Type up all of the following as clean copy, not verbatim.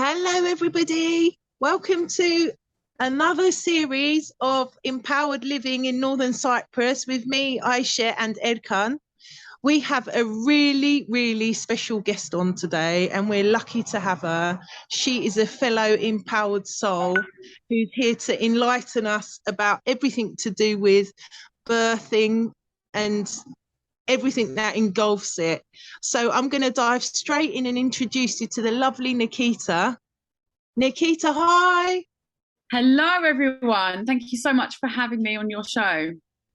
Hello, everybody. Welcome to another series of Empowered Living in Northern Cyprus with me, Ayse and Erkan. We have a really special guest on today, and we're lucky to have her. She is a fellow empowered soul who's here to enlighten us about everything to do with birthing and everything that engulfs it. So I'm going to dive straight in and introduce you to the lovely Nickita. Nickita, hi. Hello, everyone. Thank you so much for having me on your show.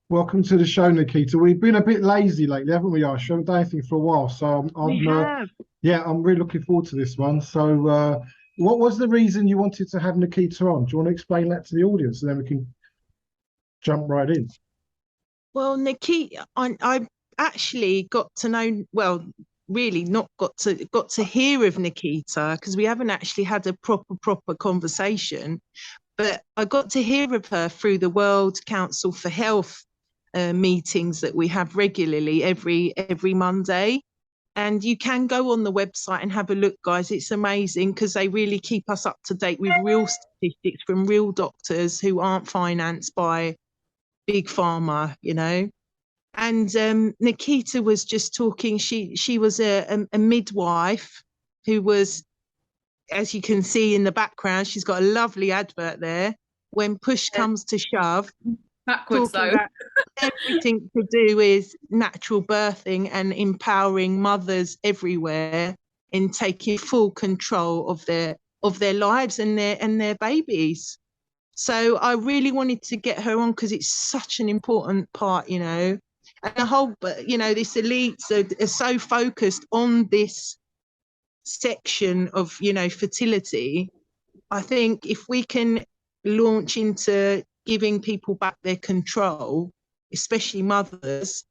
Welcome to the show, Nickita. We've been a bit lazy lately, haven't we, Ash? We haven't done anything for a while, so I'm really looking forward to this one. So, what was the reason you wanted to have Nickita on? Do you want to explain that to the audience, and then we can jump right in? Well, Nickita, I actually got to know, well, really not got to hear of Nickita because we haven't actually had a proper conversation, but I got to hear of her through the World Council for Health meetings that we have regularly every Monday. And you can go on the website and have a look, guys. It's amazing because they really keep us up to date with real statistics from real doctors who aren't financed by big pharma, you know. And Nickita was just talking. She was a midwife who was, as you can see in the background, she's got a lovely advert there. When push comes to shove, backwards though, everything to do with natural birthing and empowering mothers everywhere in taking full control of their lives and their babies. So I really wanted to get her on because it's such an important part, you know. And the whole, you know, this elites are so focused on this section of, you know, fertility. I think if we can launch into giving people back their control, especially mothers,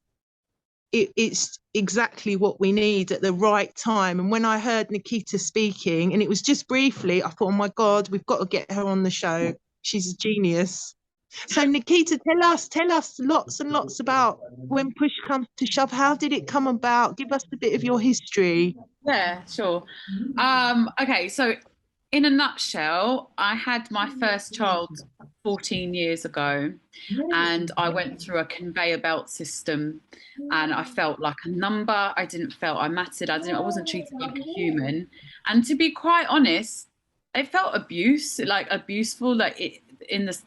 it's exactly what we need at the right time. And when I heard Nickita speaking, and it was just briefly, I thought, oh my God, we've got to get her on the show. She's a genius. So Nickita, tell us lots and lots about when push comes to shove. How did it come about? Give us a bit of your history. Yeah, sure. Okay, so in a nutshell, I had my first child 14 years ago, and I went through a conveyor belt system, and I felt like a number. I didn't feel I mattered. I wasn't treated like a human. And to be quite honest, it felt abuseful, in the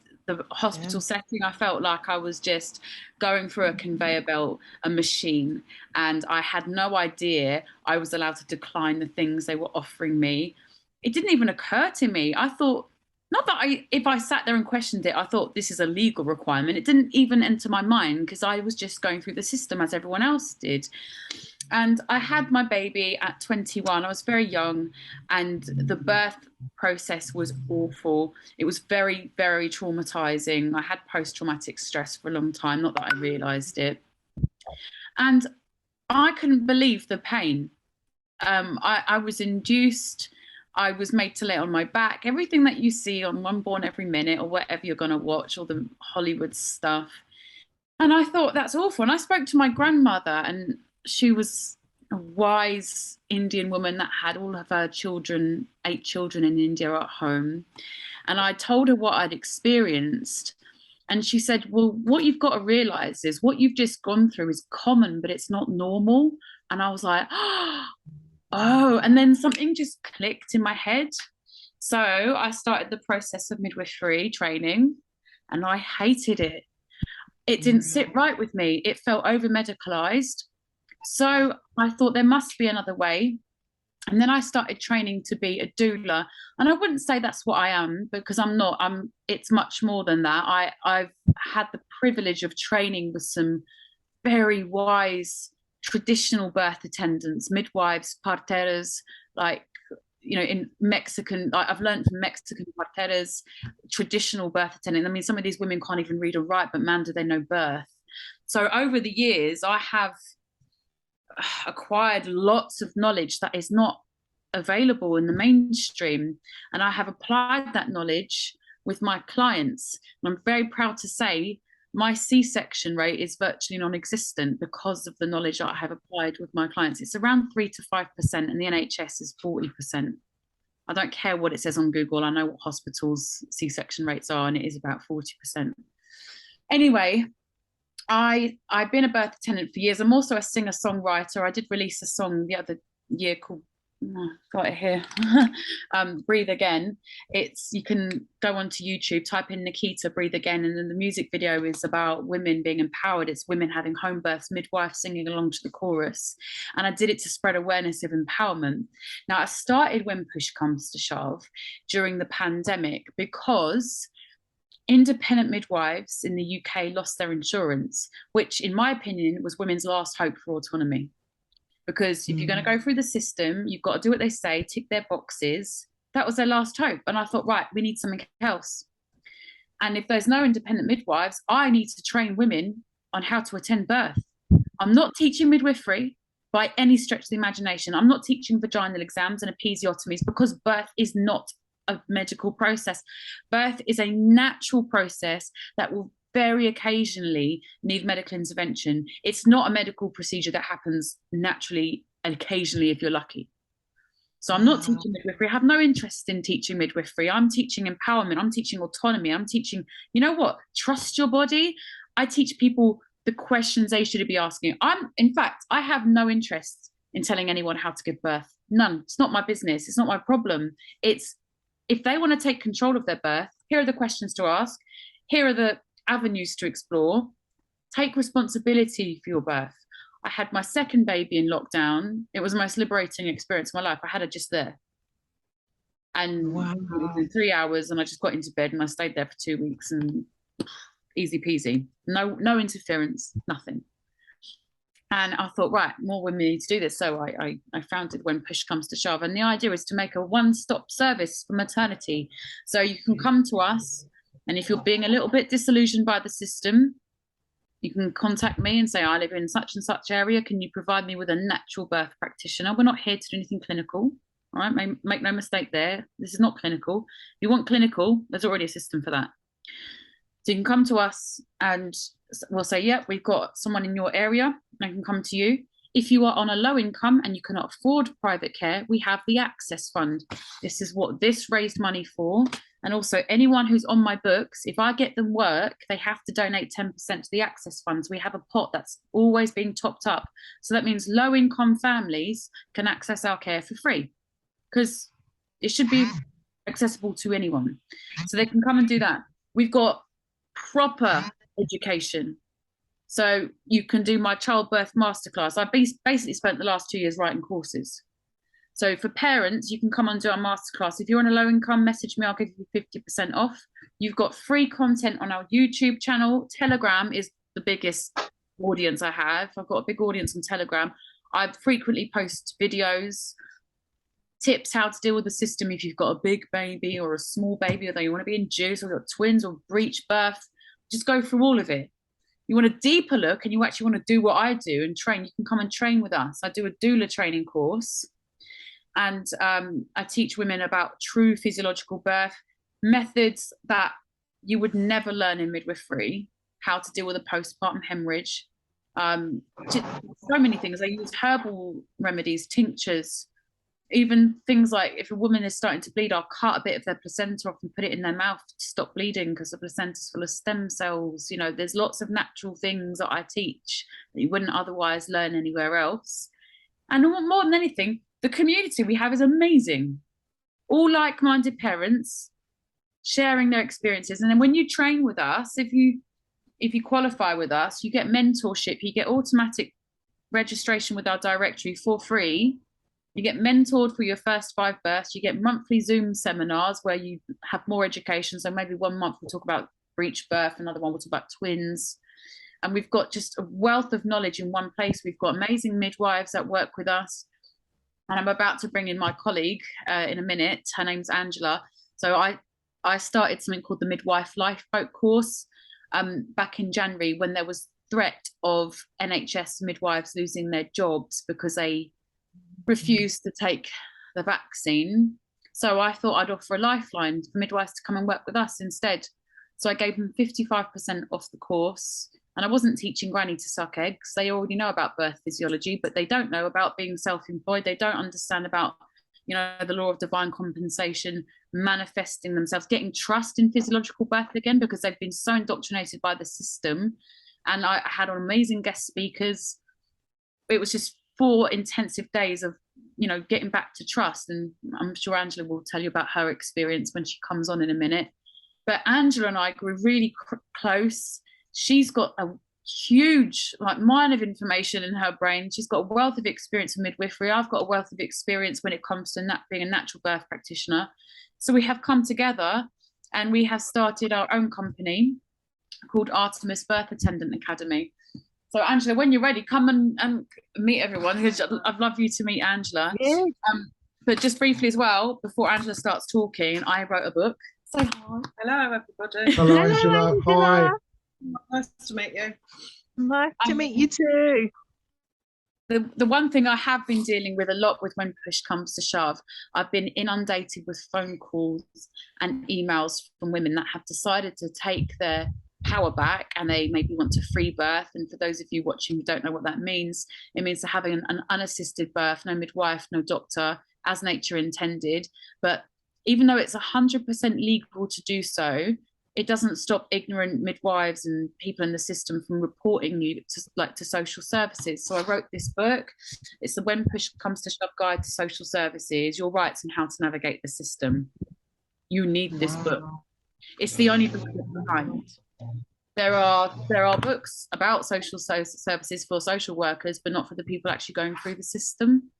hospital setting. I felt like I was just going through a conveyor belt, a machine, and I had no idea I was allowed to decline the things they were offering me. It didn't even occur to me. I thought, not that if I sat there and questioned it, I thought this is a legal requirement. It didn't even enter my mind because I was just going through the system as everyone else did. And I had my baby at 21. I was very young, and the birth process was awful. It was very traumatizing. I had post-traumatic stress for a long time, not that I realized it. And I couldn't believe the pain. I was induced. I was made to lay on my back. Everything that you see on One Born Every Minute or whatever you're going to watch, all the Hollywood stuff. And I thought, that's awful. And I spoke to my grandmother, and she was a wise Indian woman that had all of her children, 8 children in India at home. And I told her what I'd experienced. And she said, well, what you've got to realize is what you've just gone through is common, but it's not normal. And I was like, oh, and then something just clicked in my head. So I started the process of midwifery training, and I hated it. It didn't sit right with me. It felt over medicalized. So I thought there must be another way. And then I started training to be a doula. And I wouldn't say that's what I am, because I'm not. It's much more than that. I've had the privilege of training with some very wise traditional birth attendants, midwives, parteras, like, you know, in Mexican, I've learned from Mexican parteras, traditional birth attendants. I mean, some of these women can't even read or write, but man, do they know birth. So over the years, I have acquired lots of knowledge that is not available in the mainstream. And I have applied that knowledge with my clients. And I'm very proud to say my C-section rate is virtually non-existent because of the knowledge that I have applied with my clients. It's around 3 to 5%, and the NHS is 40%. I don't care what it says on Google. I know what hospitals' C-section rates are, and it is about 40%. Anyway, I've been a birth attendant for years. I'm also a singer-songwriter. I did release a song the other year called, got it here, Breathe Again. You can go onto YouTube, type in Nickita Breathe Again, and then the music video is about women being empowered. It's women having home births, midwives singing along to the chorus. And I did it to spread awareness of empowerment. Now, I started When Push Comes to Shove during the pandemic because independent midwives in the UK lost their insurance, which in my opinion was women's last hope for autonomy. Because if you're going to go through the system, you've got to do what they say, tick their boxes. That was their last hope. And I thought, right, we need something else. And if there's no independent midwives, I need to train women on how to attend birth. I'm not teaching midwifery by any stretch of the imagination. I'm not teaching vaginal exams and episiotomies, because birth is not a medical process. Birth is a natural process that will very occasionally need medical intervention. It's not a medical procedure that happens naturally and occasionally if you're lucky. So I'm not teaching midwifery. I have no interest in teaching midwifery. I'm teaching empowerment. I'm teaching autonomy. I'm teaching, you know what? Trust your body. I teach people the questions they should be asking. In fact, I have no interest in telling anyone how to give birth. None. It's not my business. It's not my problem. It's if they want to take control of their birth, here are the questions to ask. Here are the avenues to explore. Take responsibility for your birth. I had my second baby in lockdown. It was the most liberating experience of my life. I had her just there. And wow. It was in 3 hours, and I just got into bed and I stayed there for 2 weeks, and easy peasy. No interference, nothing. And I thought, right, more women need to do this. So I founded When Push Comes to Shove. And the idea is to make a one-stop service for maternity. So you can come to us, and if you're being a little bit disillusioned by the system, you can contact me and say, I live in such and such area. Can you provide me with a natural birth practitioner? We're not here to do anything clinical. All right, make no mistake there. This is not clinical. If you want clinical, there's already a system for that. So you can come to us and we'll say, yeah, we've got someone in your area. I can come to you. If you are on a low income and you cannot afford private care, we have the Access Fund. This is what this raised money for. And also anyone who's on my books, if I get them work, they have to donate 10% to the Access Funds. We have a pot that's always being topped up. So that means low income families can access our care for free, because it should be accessible to anyone. So they can come and do that. We've got proper education. So you can do my childbirth masterclass. I basically spent the last 2 years writing courses. So for parents, you can come and do our masterclass. If you're on a low income, message me, I'll give you 50% off. You've got free content on our YouTube channel. Telegram is the biggest audience I have. I've got a big audience on Telegram. I frequently post videos, tips how to deal with the system if you've got a big baby or a small baby, or you want to be induced, or you've got twins or breech birth. Just go through all of it. You want a deeper look and you actually want to do what I do and train, you can come and train with us. I do a doula training course, and I teach women about true physiological birth, methods that you would never learn in midwifery, how to deal with a postpartum hemorrhage, so many things. I use herbal remedies, tinctures, even things like if a woman is starting to bleed, I'll cut a bit of their placenta off and put it in their mouth to stop bleeding, because the placenta's full of stem cells. You know, there's lots of natural things that I teach that you wouldn't otherwise learn anywhere else. And more than anything, the community we have is amazing. All like-minded parents sharing their experiences. And then when you train with us, if you qualify with us, you get mentorship, you get automatic registration with our directory for free. You get mentored for your first 5 births. You get monthly Zoom seminars where you have more education. So maybe 1 month we'll talk about breech birth, another one we'll talk about twins. And we've got just a wealth of knowledge in one place. We've got amazing midwives that work with us. And I'm about to bring in my colleague in a minute. Her name's Angela. So I started something called the Midwife Lifeboat course back in January, when there was threat of NHS midwives losing their jobs because they refused to take the vaccine. So I thought I'd offer a lifeline for midwives to come and work with us instead. So I gave them 55% off the course. And I wasn't teaching granny to suck eggs. They already know about birth physiology, but they don't know about being self-employed. They don't understand about you know, the law of divine compensation manifesting themselves, getting trust in physiological birth again, because they've been so indoctrinated by the system. And I had amazing guest speakers. It was just 4 intensive days of, you know, getting back to trust. And I'm sure Angela will tell you about her experience when she comes on in a minute. But Angela and I grew really close. She's got a huge mine of information in her brain. She's got a wealth of experience in midwifery. I've got a wealth of experience when it comes to being a natural birth practitioner. So we have come together and we have started our own company called Artemis Birth Attendant Academy. So Angela, when you're ready, come and meet everyone, because I'd love you to meet Angela. Yeah. But just briefly as well, before Angela starts talking, I wrote a book. Say hi. Hello, everybody. Hello, Angela. Hi. Nice to meet you. Nice to meet you too. The one thing I have been dealing with a lot with when push comes to shove, I've been inundated with phone calls and emails from women that have decided to take their power back, and they maybe want to free birth. And for those of you watching who don't know what that means, it means to having an unassisted birth, no midwife, no doctor, as nature intended. But even though it's 100% legal to do so, it doesn't stop ignorant midwives and people in the system from reporting you to social services. So I wrote this book. It's the When Push Comes to Shove Guide to Social Services, Your Rights and How to Navigate the System. You need this book. It's the only book behind. There are books about social services for social workers, but not for the people actually going through the system.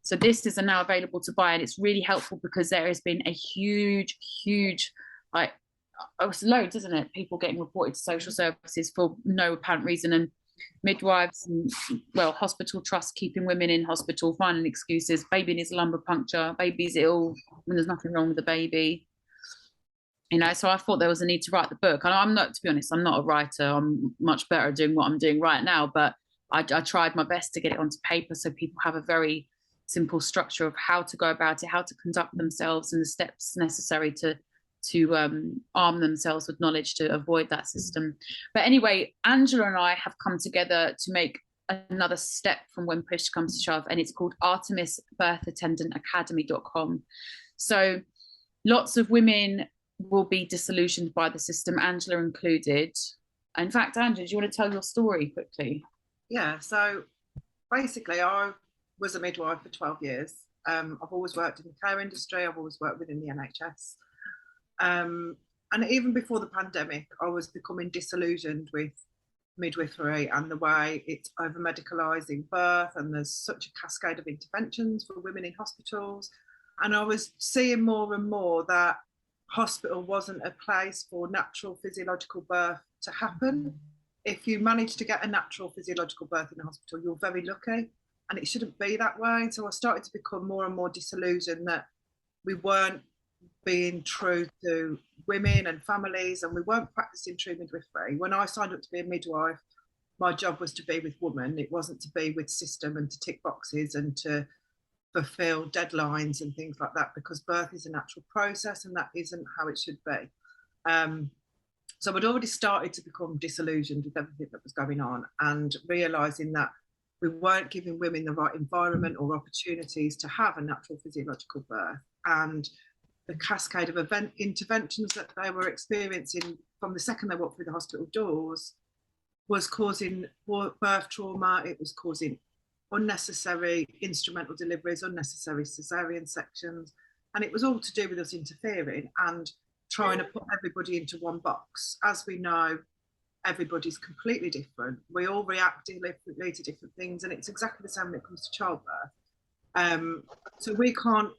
So this is now available to buy, and it's really helpful because there has been a huge, it's loads, isn't it? People getting reported to social services for no apparent reason, and midwives and, well, hospital trusts keeping women in hospital, finding excuses. Baby needs a lumbar puncture, baby's ill when there's nothing wrong with the baby. You know, so I thought there was a need to write the book. And I'm not, to be honest, I'm not a writer. I'm much better at doing what I'm doing right now, but I tried my best to get it onto paper so people have a very simple structure of how to go about it, how to conduct themselves, and the steps necessary to arm themselves with knowledge to avoid that system. But anyway, Angela and I have come together to make another step from When Push Comes to Shove, and it's called Artemis Birth Attendant Academy.com. So lots of women will be disillusioned by the system, Angela included. In fact, Angela, do you want to tell your story quickly? Yeah, so basically I was a midwife for 12 years. I've always worked in the care industry. I've always worked within the NHS. And even before the pandemic, I was becoming disillusioned with midwifery and the way it's over medicalising birth, and there's such a cascade of interventions for women in hospitals. And I was seeing more and more that hospital wasn't a place for natural physiological birth to happen. If you manage to get a natural physiological birth in a hospital, you're very lucky, and it shouldn't be that way. So I started to become more and more disillusioned that we weren't being true to women and families, and we weren't practicing true midwifery. When I signed up to be a midwife, my job was to be with women. It wasn't to be with system and to tick boxes and to fulfill deadlines and things like that, because birth is a natural process and that isn't how it should be. So I'd already started to become disillusioned with everything that was going on, and realising that we weren't giving women the right environment or opportunities to have a natural physiological birth. And the cascade of interventions that they were experiencing from the second they walked through the hospital doors was causing birth trauma. It was causing unnecessary instrumental deliveries, unnecessary cesarean sections, and it was all to do with us interfering and trying to put everybody into one box. As we know, everybody's completely different. We all react differently to different things, and it's exactly the same when it comes to childbirth. So we can't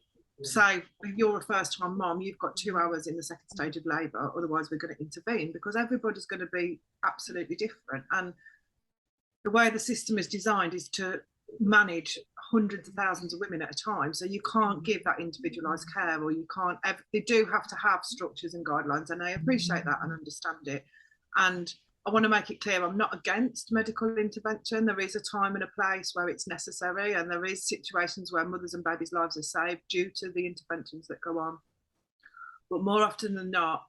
say, if you're a first-time mom, you've got 2 hours in the second stage of labour, otherwise we're going to intervene, because everybody's going to be absolutely different. And the way the system is designed is to manage hundreds of thousands of women at a time, so you can't give that individualised care, or you can't. They do have to have structures and guidelines, and I appreciate that and understand it. And I want to make it clear, I'm not against medical intervention. There is a time and a place where it's necessary, and there is situations where mothers and babies' lives are saved due to the interventions that go on. But more often than not,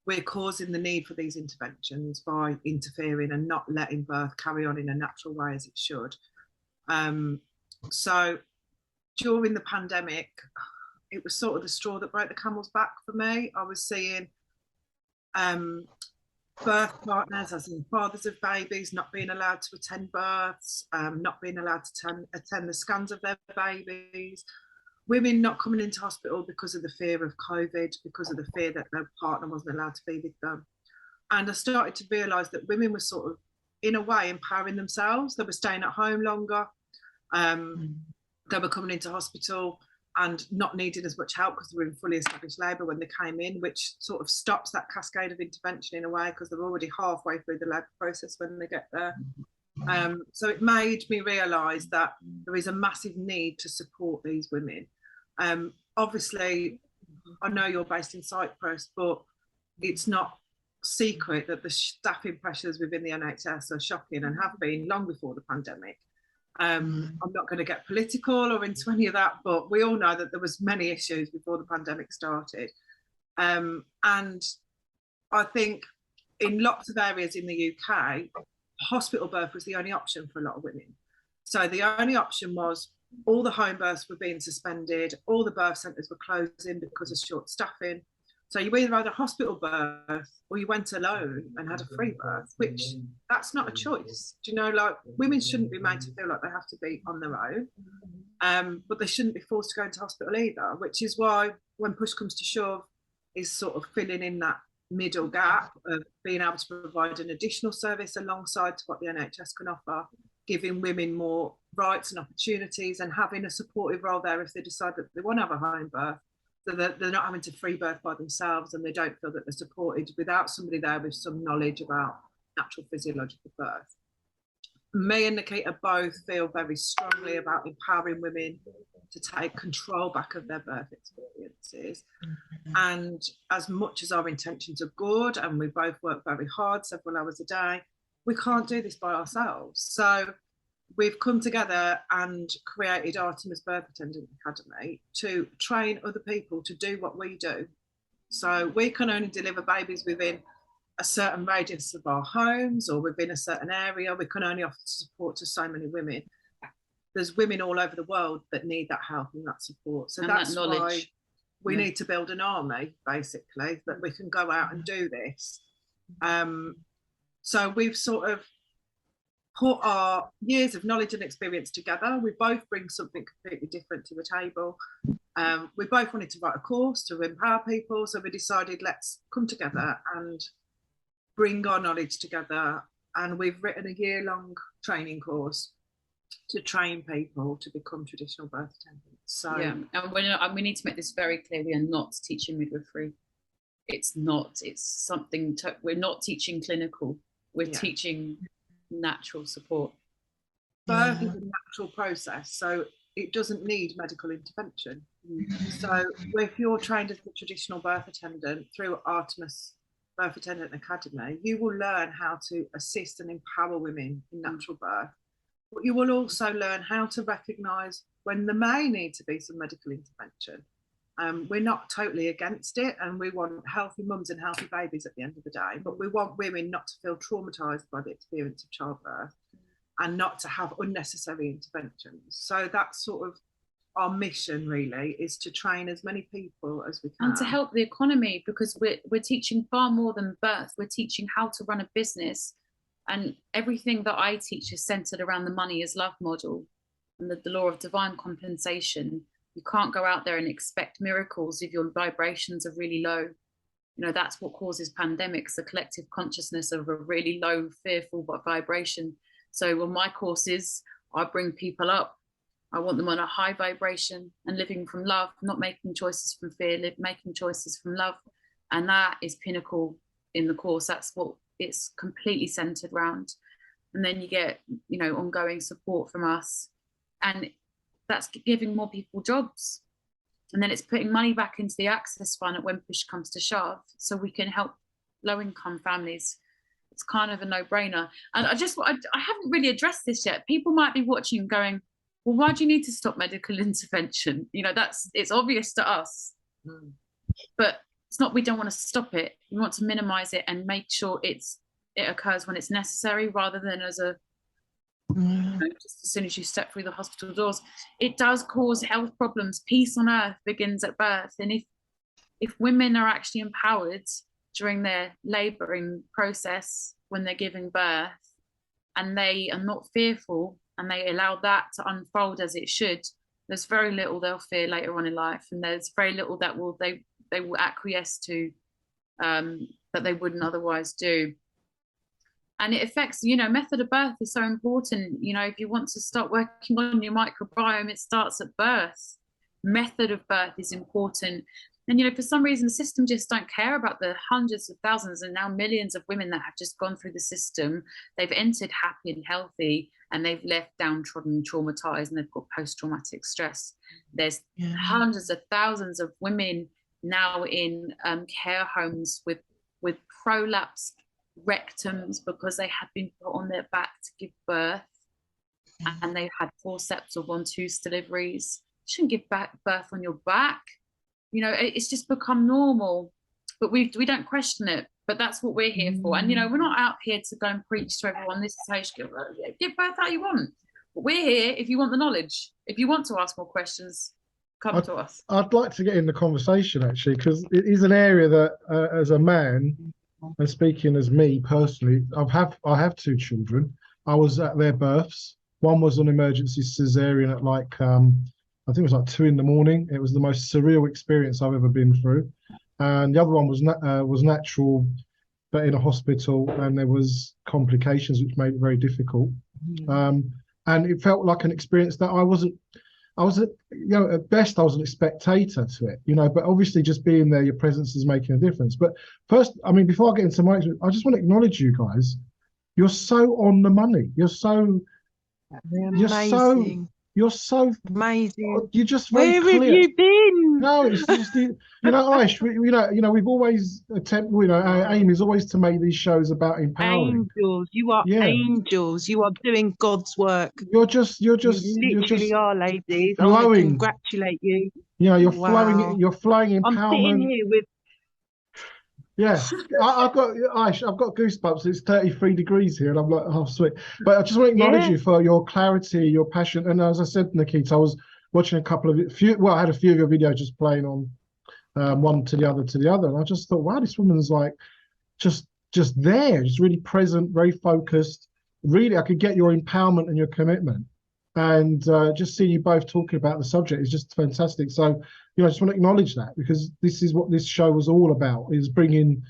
we're causing the need for these interventions by interfering and not letting birth carry on in a natural way as it should. So during the pandemic, it was sort of the straw that broke the camel's back for me. I was seeing birth partners, as in fathers of babies, not being allowed to attend births, not being allowed to attend the scans of their babies, women not coming into hospital because of the fear of COVID, because of the fear that their partner wasn't allowed to be with them. And I started to realise that women were sort of, in a way, empowering themselves. They were staying at home longer. They were coming into hospital and not needing as much help because they were in fully established labour when they came in, which sort of stops that cascade of intervention in a way, because they're already halfway through the labour process when they get there. So it made me realise that there is a massive need to support these women. Obviously, I know you're based in Cyprus, but it's not secret that the staffing pressures within the NHS are shocking and have been long before the pandemic. I'm not going to get political or into any of that, but we all know that there was many issues before the pandemic started. And I think in lots of areas in the UK, hospital birth was the only option for a lot of women. So the only option was all the home births were being suspended, all the birth centres were closing because of short staffing. So you either had a hospital birth or you went alone and had a free birth, which that's not a choice. Do you know, like, women shouldn't be made to feel like they have to be on their own, but they shouldn't be forced to go into hospital either, which is why when push comes to shove is sort of filling in that middle gap of being able to provide an additional service alongside to what the NHS can offer, giving women more rights and opportunities and having a supportive role there if they decide that they want to have a home birth. So that they're not having to free birth by themselves and they don't feel that they're supported without somebody there with some knowledge about natural physiological birth. Me and Nickita both feel very strongly about empowering women to take control back of their birth experiences. And as much as our intentions are good and we both work very hard, several hours a day, we can't do this by ourselves. So we've come together and created Artemis Birth Attendant Academy to train other people to do what we do. So we can only deliver babies within a certain radius of our homes or within a certain area. We can only offer support to so many women. There's women all over the world that need that help and that support. So and that's that why we need to build an army, basically, that we can go out and do this. So we've sort of put our years of knowledge and experience together. We both bring something completely different to the table. We both wanted to write a course to empower people, so we decided let's come together and bring our knowledge together, and we've written a year-long training course to train people to become traditional birth attendants. So yeah, and we need to make this very clear: we are not teaching midwifery. It's not. It's something. We're not teaching clinical. We're teaching natural support. Birth is a natural process, so it doesn't need medical intervention. So if you're trained as a traditional birth attendant through Artemis Birth Attendant Academy, you will learn how to assist and empower women in natural birth, but you will also learn how to recognise when there may need to be some medical intervention. We're not totally against it, and we want healthy mums and healthy babies at the end of the day, but we want women not to feel traumatised by the experience of childbirth and not to have unnecessary interventions. So that's sort of our mission, really, is to train as many people as we can. And to help the economy, because we're teaching far more than birth. We're teaching how to run a business, and everything that I teach is centred around the money is love model and the law of divine compensation. You can't go out there and expect miracles if your vibrations are really low. You know, that's what causes pandemics, the collective consciousness of a really low, fearful vibration. So on my courses, I bring people up. I want them on a high vibration and living from love, not making choices from fear, making choices from love. And that is pinnacle in the course. That's what it's completely centered around. And then you get, you know, ongoing support from us. And that's giving more people jobs. And then it's putting money back into the access fund when push comes to shove, so we can help low-income families. It's kind of a no-brainer. And I haven't really addressed this yet. People might be watching and going, well, why do you need to stop medical intervention? You know, it's obvious to us, but it's not, we don't want to stop it. We want to minimize it and make sure it occurs when it's necessary, rather than as a Just as soon as you step through the hospital doors, it does cause health problems. Peace on earth begins at birth. And if women are actually empowered during their labouring process when they're giving birth, and they are not fearful and they allow that to unfold as it should, there's very little they'll fear later on in life, and there's very little that they will acquiesce to that they wouldn't otherwise do. And it affects, method of birth is so important. If you want to start working on your microbiome, it starts at birth. Method of birth is important. And, for some reason, the system just don't care about the hundreds of thousands and now millions of women that have just gone through the system. They've entered happy and healthy, and they've left downtrodden, traumatized, and they've got post-traumatic stress. There's hundreds of thousands of women now in care homes with prolapsed rectums because they had been put on their back to give birth, and they had forceps or 1-2 deliveries. You shouldn't give birth on your back. It's just become normal, but we don't question it. But that's what we're here for. And we're not out here to go and preach to everyone, this is how you should give birth how you want. But we're here if you want the knowledge. If you want to ask more questions, come to us. I'd like to get in the conversation, actually, because it is an area that as a man, and speaking as me personally, I have 2 children. I was at their births. One was an emergency cesarean at I think it was like 2 a.m. It was the most surreal experience I've ever been through. And the other one was natural, but in a hospital, and there was complications which made it very difficult. And it felt like an experience that I was at best I was a spectator to it, but obviously just being there, your presence is making a difference. But first, before I get into my experience, I just want to acknowledge you guys. You're so on the money. You're so amazing. You're so amazing. You're just very Where clear. have you been? No, it's just Ayse, we've always attempted. Our aim is always to make these shows about empowering. Angels, you are angels. You are doing God's work. You literally are, ladies. Flowing. I want to congratulate you. You're flowing. You're flowing empowerment. I'm sitting here with. Yes, I've got goosebumps. It's 33 degrees here, and I'm like, oh, sweet. But I just want to acknowledge you for your clarity, your passion. And as I said, Nickita, I was watching a couple of I had a few of your videos just playing on one to the other, and I just thought, wow, this woman's like just there, just really present, very focused. Really, I could get your empowerment and your commitment, and just seeing you both talking about the subject is just fantastic. So, I just want to acknowledge that, because this is what this show was all about, is bringing,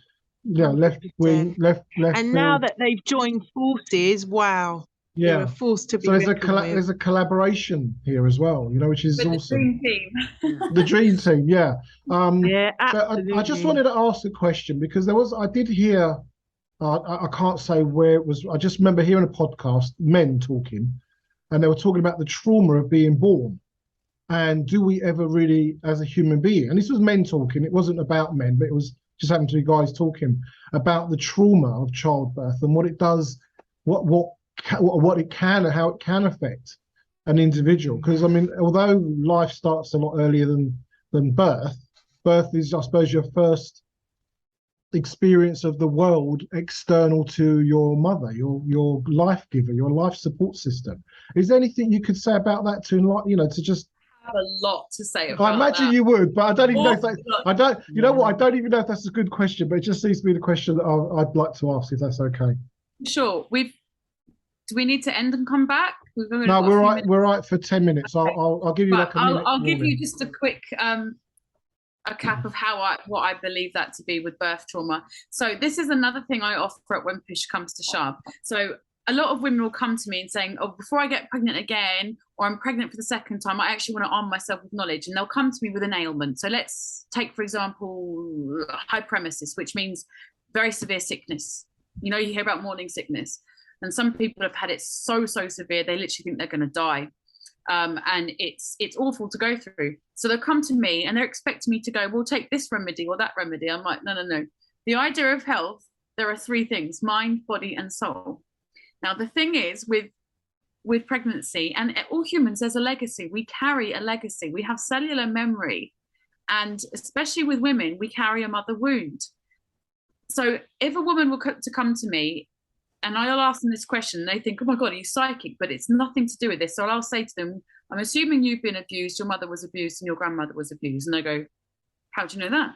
left wing, left. And now that they've joined forces, wow. Yeah, they're a force to be so there's a collaboration here as well, which is awesome. The dream team. The dream team, yeah. Yeah, absolutely. I just wanted to ask a question, because I did hear, I can't say where it was. I just remember hearing a podcast, men talking, and they were talking about the trauma of being born. And do we ever really, as a human being, and this was men talking, it wasn't about men, but it was just happened to be guys talking about the trauma of childbirth and what it does, what it can and how it can affect an individual. Because although life starts a lot earlier than birth is, I suppose, your first experience of the world external to your mother, your life giver, your life support system. Is there anything you could say about that to just have a lot to say about I imagine that. You would, but I don't even know if I don't. You know what? I don't even know if that's a good question, but it just seems to be the question that I'd like to ask, if that's okay. Sure. Do we need to end and come back? No, we're right. We're right for 10 minutes. I'll give you like a minute. I'll give you just a quick a cap of what I believe that to be with birth trauma. So this is another thing I offer at when push comes to shove. So a lot of women will come to me and saying, oh, before I get pregnant again, or I'm pregnant for the second time, I actually want to arm myself with knowledge. And they'll come to me with an ailment. So let's take, for example, hyperemesis, which means very severe sickness. You hear about morning sickness. And some people have had it so severe, they literally think they're going to die. And it's awful to go through. So they'll come to me and they're expecting me to go, well, take this remedy or that remedy. I'm like, no. The idea of health, there are 3 things: mind, body, and soul. Now, the thing is with pregnancy, and all humans, there's a legacy. We carry a legacy. We have cellular memory. And especially with women, we carry a mother wound. So if a woman were to come to me and I'll ask them this question, they think, oh my God, he's psychic, but it's nothing to do with this. So I'll say to them, I'm assuming you've been abused, your mother was abused and your grandmother was abused. And they go, how do you know that?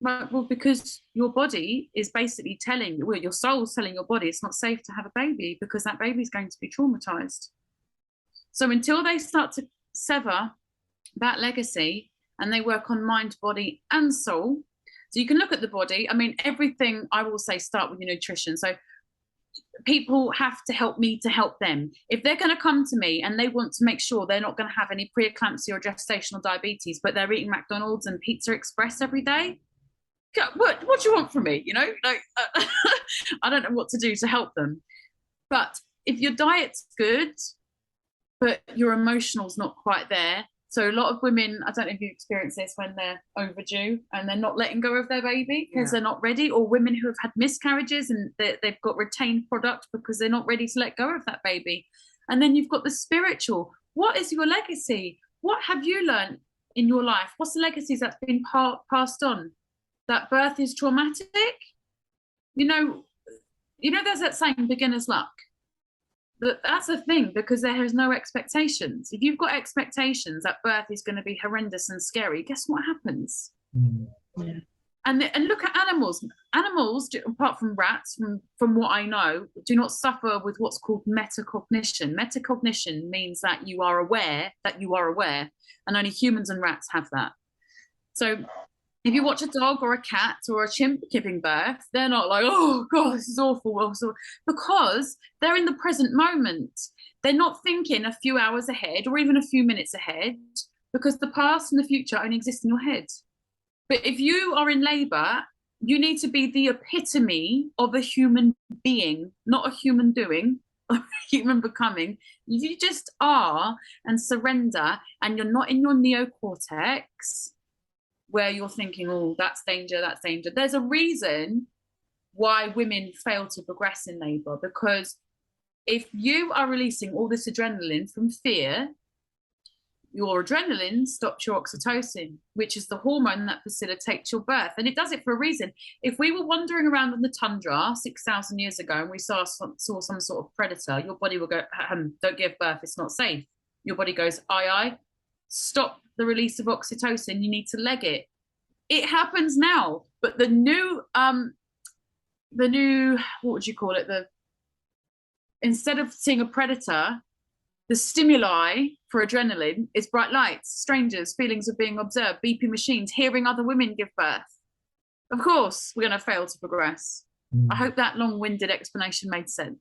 Right, well, because your body is basically telling, well, your soul's telling your body it's not safe to have a baby because that baby is going to be traumatized. So until they start to sever that legacy and they work on mind, body and soul, so you can look at the body. I mean, everything, I will say, start with your nutrition. So people have to help me to help them. If they're going to come to me and they want to make sure they're not going to have any preeclampsia or gestational diabetes, but they're eating McDonald's and Pizza Express every day, what do you want from me? You know, like I don't know what to do to help them. But if your diet's good, but your emotional's not quite there. So a lot of women, I don't know if you experience this, when they're overdue and they're not letting go of their baby because they're not ready, or women who have had miscarriages and they've got retained product because they're not ready to let go of that baby. And then you've got the spiritual. What is your legacy? What have you learned in your life? What's the legacies that's been passed on? That birth is traumatic? You know, there's that saying, beginner's luck. That's a thing, because there is no expectations. If you've got expectations that birth is going to be horrendous and scary, guess what happens? Yeah. And look at animals. Animals, apart from rats, from what I know, do not suffer with what's called metacognition. Metacognition means that you are aware, and only humans and rats have that. So if you watch a dog or a cat or a chimp giving birth, they're not like, oh God, this is awful, because they're in the present moment. They're not thinking a few hours ahead or even a few minutes ahead, because the past and the future only exist in your head. But if you are in labor, you need to be the epitome of a human being, not a human doing, or a human becoming. If you just are and surrender, and you're not in your neocortex, where you're thinking, oh, that's danger, that's danger. There's a reason why women fail to progress in labor, because if you are releasing all this adrenaline from fear, your adrenaline stops your oxytocin, which is the hormone that facilitates your birth. And it does it for a reason. If we were wandering around in the tundra 6,000 years ago and we saw some sort of predator, your body will go, don't give birth, it's not safe. Your body goes, aye, stop the release of oxytocin, you need to leg it. It happens now, but the new what would you call it? Instead of seeing a predator, the stimuli for adrenaline is bright lights, strangers, feelings of being observed, beeping machines, hearing other women give birth. Of course, we're going to fail to progress. I hope that long-winded explanation made sense.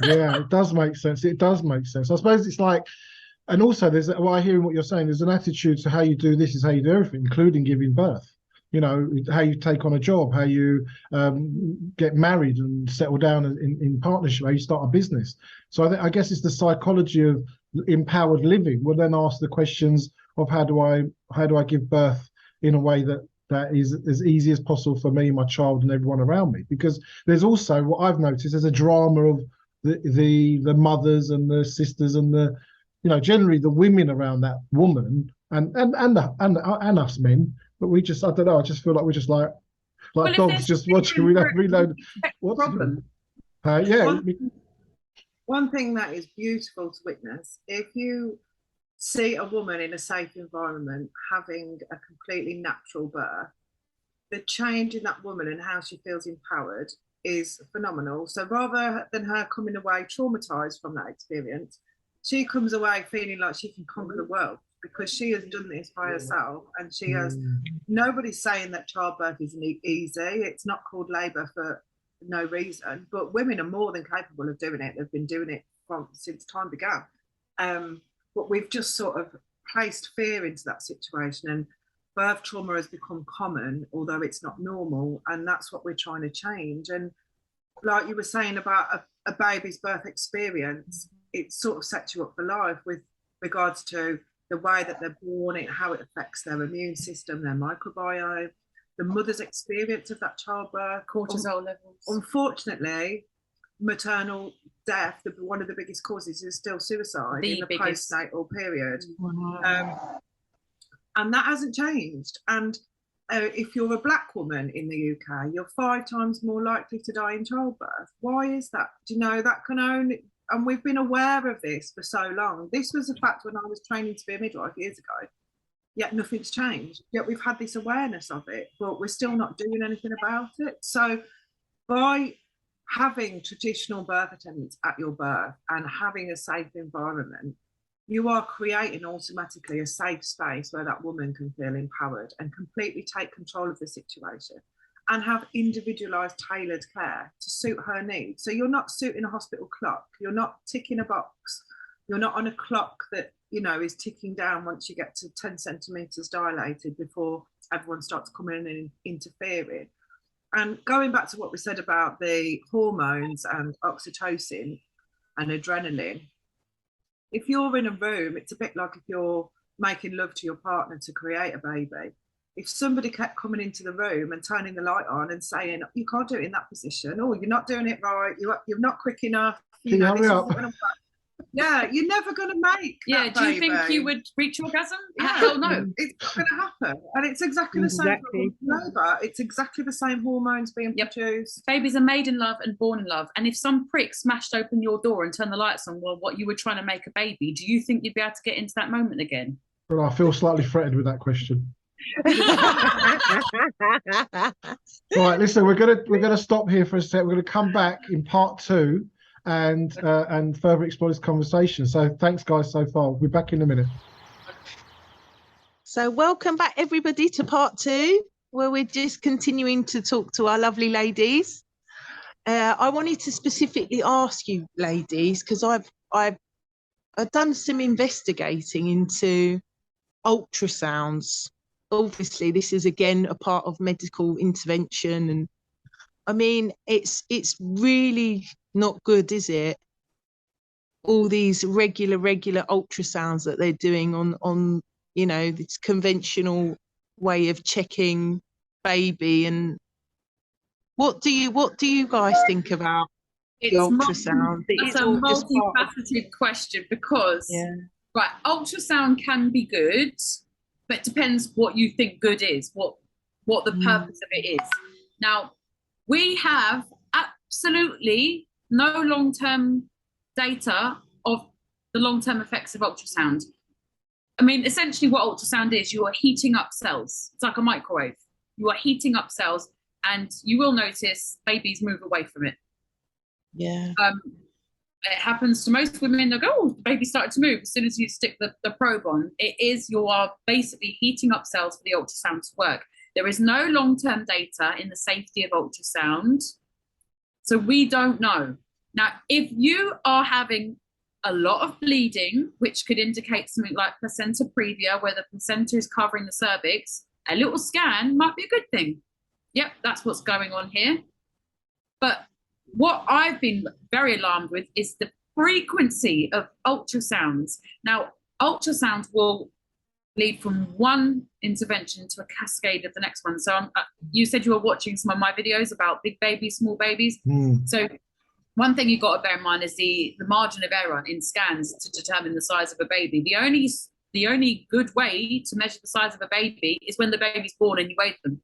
Yeah, it does make sense. It does make sense. I suppose it's like, and also there's what I hear in what you're saying, there's an attitude to how you do this is how you do everything, including giving birth. You know, how you take on a job, how you get married and settle down in partnership, how you start a business. So I guess it's the psychology of empowered living. We'll then ask the questions of how do I give birth in a way that is as easy as possible for me, my child, and everyone around me. Because there's also, what I've noticed, there's a drama of the mothers and the sisters and the, you know, generally the women around that woman and us men. But we just, I don't know, I just feel like we're just like dogs just watching, reload. What's the problem? One thing that is beautiful to witness, if you see a woman in a safe environment having a completely natural birth, the change in that woman and how she feels empowered is phenomenal. So rather than her coming away traumatized from that experience, she comes away feeling like she can conquer the world, because she has done this by herself, and she has, nobody's saying that childbirth isn't easy. It's not called labour for no reason, but women are more than capable of doing it. They've been doing it since time began. But we've just sort of placed fear into that situation, and birth trauma has become common, although it's not normal, and that's what we're trying to change. And like you were saying about a baby's birth experience, it sort of sets you up for life with regards to the way that they're born, how it affects their immune system, their microbiome, the mother's experience of that childbirth, cortisol levels. Unfortunately, maternal death, one of the biggest causes, is still suicide in the postnatal period. And that hasn't changed. And if you're a black woman in the UK, you're 5 times more likely to die in childbirth. Why is that? Do you know, that can only, and we've been aware of this for so long. This was a fact when I was training to be a midwife years ago, yet nothing's changed. Yet we've had this awareness of it, but we're still not doing anything about it. So by having traditional birth attendants at your birth and having a safe environment, you are creating automatically a safe space where that woman can feel empowered and completely take control of the situation and have individualized, tailored care to suit her needs. So you're not suiting a hospital clock, you're not ticking a box, you're not on a clock that, you know, is ticking down once you get to 10 centimeters dilated before everyone starts coming in and interfering. And going back to what we said about the hormones and oxytocin and adrenaline, if you're in a room, it's a bit like if you're making love to your partner to create a baby. If somebody kept coming into the room and turning the light on and saying, you can't do it in that position, or you're not doing it right, you're not quick enough, you know, this isn't gonna work. Yeah, you're never going to make that do you baby. think you would reach orgasm? Yeah, Hell no. It's not going to happen. And it's exactly the same for labour. It's exactly the same hormones being produced. Babies are made in love and born in love. And if some prick smashed open your door and turned the lights on while what you were trying to make a baby, do you think you'd be able to get into that moment again? Well, I feel slightly threatened with that question. Right, listen, we're gonna stop here for a sec. We're gonna come back in part 2 and further explore this conversation. So thanks, guys, so far. We'll be back in a minute. So welcome back, everybody, to part 2, where we're just continuing to talk to our lovely ladies. I wanted to specifically ask you, ladies, because I've done some investigating into ultrasounds. Obviously, this is again a part of medical intervention, and I mean, it's really not good, is it? All these regular ultrasounds that they're doing on you know, this conventional way of checking baby. And what do you guys think about the ultrasound? It's a multifaceted question because right, ultrasound can be good, but it depends what you think good is, what the purpose of it is. Now, we have absolutely no long-term data of the long-term effects of ultrasound. I mean, essentially what ultrasound is, you are heating up cells. It's like a microwave. You are heating up cells, and you will notice babies move away from it. Yeah. It happens to most women. They'll go, oh, the baby started to move as soon as you stick the probe on. You are basically heating up cells for the ultrasound to work. There is no long-term data in the safety of ultrasound, so we don't know. Now, if you are having a lot of bleeding, which could indicate something like placenta previa, where the placenta is covering the cervix, a little scan might be a good thing. Yep, that's what's going on here. But what I've been very alarmed with is the frequency of ultrasounds. Now, ultrasound will lead from one intervention to a cascade of the next one. So you said you were watching some of my videos about big babies, small babies. So one thing you've got to bear in mind is the margin of error in scans to determine the size of a baby. The only good way to measure the size of a baby is when the baby's born and you weigh them.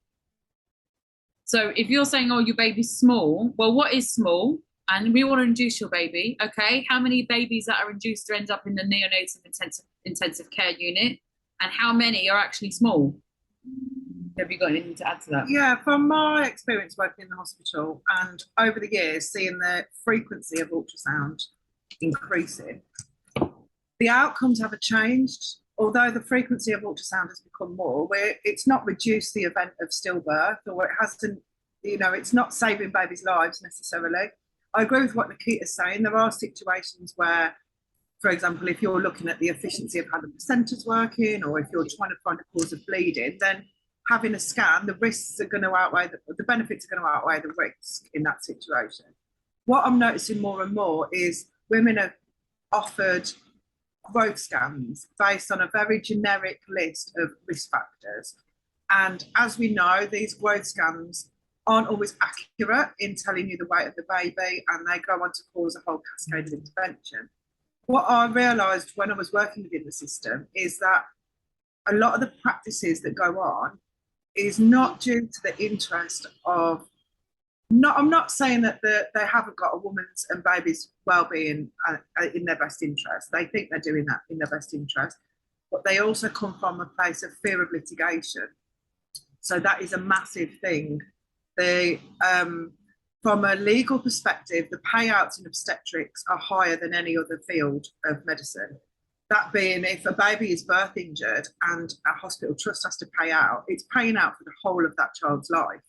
So if you're saying, oh, your baby's small, well, what is small? And we want to induce your baby, okay? How many babies that are induced end up in the neonatal intensive care unit? And how many are actually small? Have you got anything to add to that? Yeah, from my experience working in the hospital and over the years seeing the frequency of ultrasound increasing, the outcomes haven't changed. Although the frequency of ultrasound has become more, where it's not reduced the event of stillbirth, or it hasn't, you know, it's not saving babies' lives necessarily. I agree with what Nickita's saying. There are situations where, for example, if you're looking at the efficiency of how the placenta's working, or if you're trying to find a cause of bleeding, then having a scan, the risks are going to outweigh, the benefits are going to outweigh the risk in that situation. What I'm noticing more and more is women are offered growth scans based on a very generic list of risk factors. And as we know, these growth scans aren't always accurate in telling you the weight of the baby, and they go on to cause a whole cascade of intervention. What I realised when I was working within the system is that a lot of the practices that go on is not due to the interest of, I'm not saying that they haven't got a woman's and baby's well-being in their best interest. They think they're doing that in their best interest, but they also come from a place of fear of litigation. So that is a massive thing. From a legal perspective, the payouts in obstetrics are higher than any other field of medicine. That being, if a baby is birth injured and a hospital trust has to pay out, it's paying out for the whole of that child's life.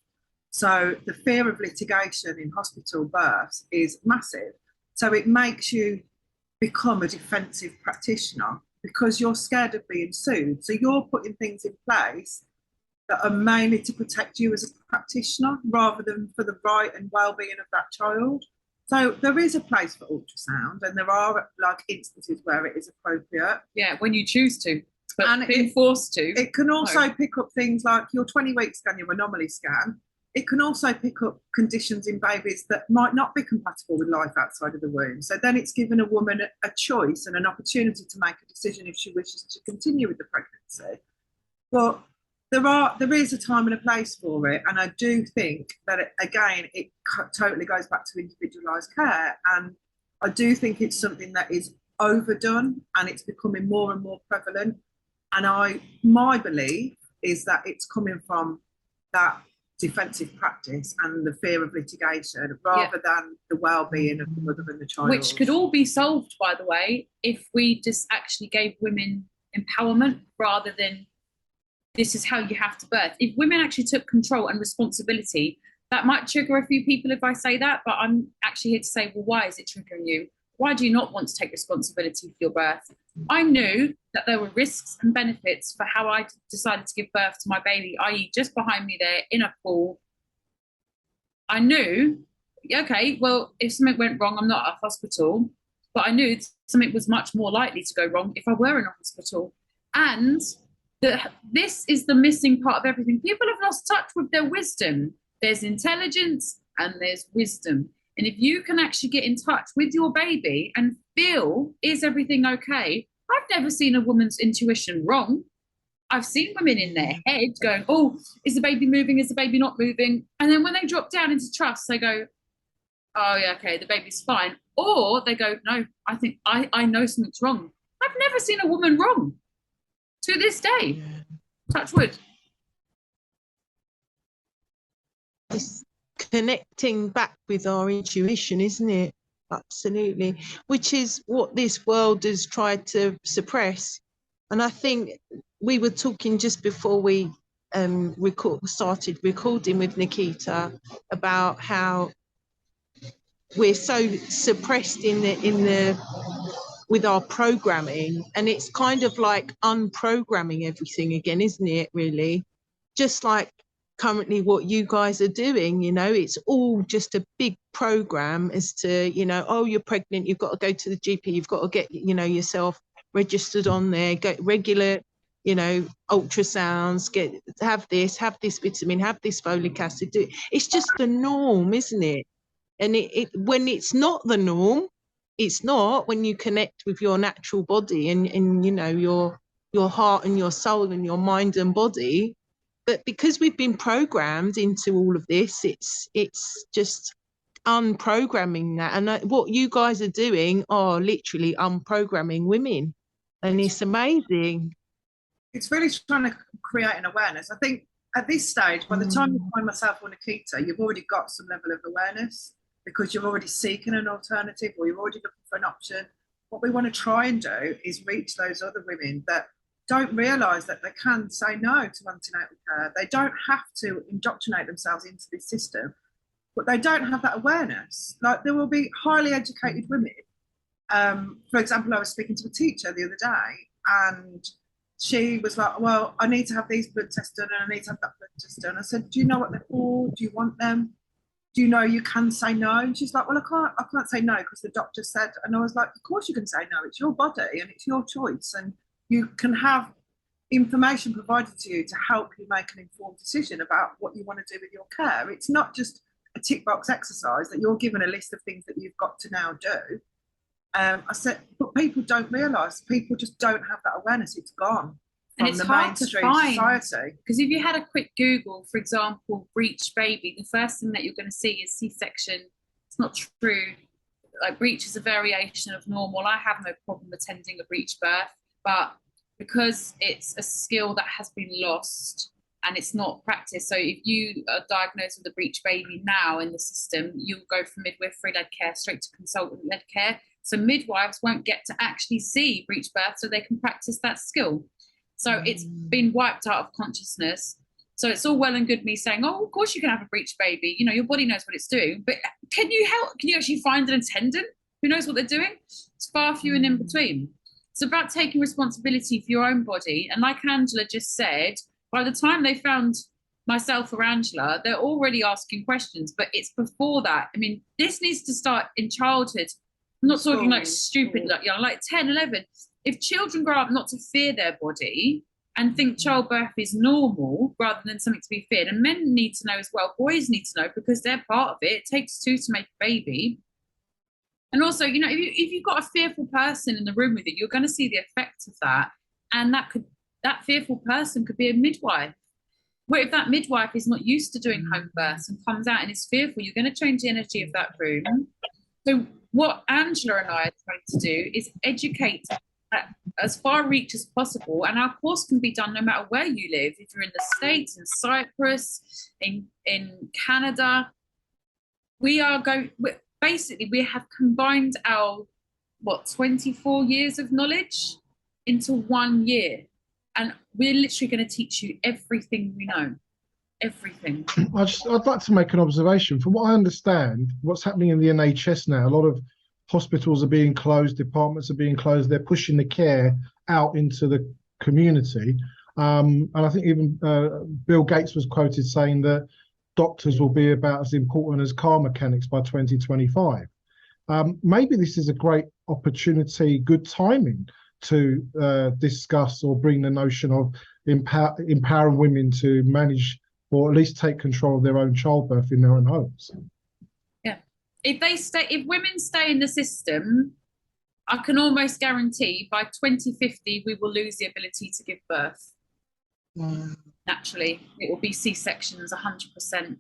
So the fear of litigation in hospital births is massive. So it makes you become a defensive practitioner because you're scared of being sued. So you're putting things in place that are mainly to protect you as a practitioner rather than for the right and well-being of that child. So there is a place for ultrasound, and there are like instances where it is appropriate. Yeah, when you choose to, but and being forced to. It can also pick up things like your 20-week scan, your anomaly scan. It can also pick up conditions in babies that might not be compatible with life outside of the womb. So then it's given a woman a choice and an opportunity to make a decision if she wishes to continue with the pregnancy. But there is a time and a place for it, and I do think that it totally goes back to individualised care, and I do think it's something that is overdone and it's becoming more and more prevalent. And my belief is that it's coming from that defensive practice and the fear of litigation rather than the well-being of the mother and the child, which could all be solved, by the way, if we just actually gave women empowerment rather than this is how you have to birth. If women actually took control and responsibility, that might trigger a few people if I say that, but I'm actually here to say, well, why is it triggering you? Why do you not want to take responsibility for your birth? I knew that there were risks and benefits for how I decided to give birth to my baby, i.e. just behind me there in a pool. I knew, okay, well, if something went wrong, I'm not at a hospital, but I knew something was much more likely to go wrong if I were in a hospital. And this is the missing part of everything. People have lost touch with their wisdom. There's intelligence and there's wisdom. And if you can actually get in touch with your baby and feel, is everything okay? I've never seen a woman's intuition wrong. I've seen women in their head going, oh, is the baby moving? Is the baby not moving? And then when they drop down into trust, they go, oh, yeah, okay, the baby's fine. Or they go, no, I think I know something's wrong. I've never seen a woman wrong to this day. Touch wood. It's connecting back with our intuition, isn't it? Absolutely. Which is what this world has tried to suppress. And I think we were talking just before we started recording with Nickita about how we're so suppressed with our programming, and it's kind of like unprogramming everything again, isn't it, really? Just like currently what you guys are doing, you know, it's all just a big program as to, you know, oh, you're pregnant, you've got to go to the GP, you've got to get, you know, yourself registered on there, get regular, you know, ultrasounds, have this vitamin, have this folic acid. It's just the norm, isn't it? And when it's not the norm, it's not when you connect with your natural body and you know, your heart and your soul and your mind and body. But because we've been programmed into all of this, it's just unprogramming that. And what you guys are doing are literally unprogramming women. And it's amazing. It's really trying to create an awareness. I think at this stage, by the time you find myself or Nickita, you've already got some level of awareness because you're already seeking an alternative or you're already looking for an option. What we want to try and do is reach those other women that don't realise that they can say no to antenatal care. They don't have to indoctrinate themselves into this system, but they don't have that awareness. Like, there will be highly educated women. For example, I was speaking to a teacher the other day and she was like, well, I need to have these blood tests done and I need to have that blood test done. I said, do you know what they're for? Do you want them? Do you know you can say no? And she's like, well, I can't say no because the doctor said. And I was like, of course you can say no. It's your body and it's your choice. And you can have information provided to you to help you make an informed decision about what you want to do with your care. It's not just a tick box exercise that you're given a list of things that you've got to now do. I said, but people don't realise, people just don't have that awareness. It's gone And it's the hard to mainstream find, society. because if you had a quick Google, for example, breech baby, the first thing that you're going to see is C-section. It's not true. Like, breech is a variation of normal. I have no problem attending a breech birth, but because it's a skill that has been lost and it's not practiced. So if you are diagnosed with a breech baby now in the system, you'll go from midwifery-led care straight to consultant-led care. So midwives won't get to actually see breech birth so they can practice that skill. So it's been wiped out of consciousness. So it's all well and good me saying, oh, of course you can have a breech baby. You know, your body knows what it's doing. But can you help? Can you actually find an attendant who knows what they're doing? It's far few and in between. It's about taking responsibility for your own body. And like Angela just said, by the time they found myself or Angela, they're already asking questions. But it's before that. I mean, this needs to start in childhood. I'm not talking like stupid, like, you know, like 10, 11. If children grow up not to fear their body and think childbirth is normal rather than something to be feared, and men need to know as well, boys need to know, because they're part of it. It takes two to make a baby. And also, you know, if you've got a fearful person in the room with you, you're going to see the effects of that. And that fearful person could be a midwife. What if that midwife is not used to doing home births and comes out and is fearful? You're going to change the energy of that room. So what Angela and I are trying to do is educate as far reach as possible, and our course can be done no matter where you live. If you're in the States, in Cyprus, in Canada, we are going. Basically, we have combined our 24 years of knowledge into 1 year, and we're literally going to teach you everything we know. Everything. I'd like to make an observation. From what I understand, what's happening in the NHS now, a lot of hospitals are being closed, departments are being closed, they're pushing the care out into the community. And I think even Bill Gates was quoted saying that doctors will be about as important as car mechanics by 2025. Maybe this is a great opportunity, good timing to discuss or bring the notion of empowering women to manage or at least take control of their own childbirth in their own homes. Yeah. If women stay in the system, I can almost guarantee by 2050 we will lose the ability to give birth. Naturally, it will be C-sections 100%.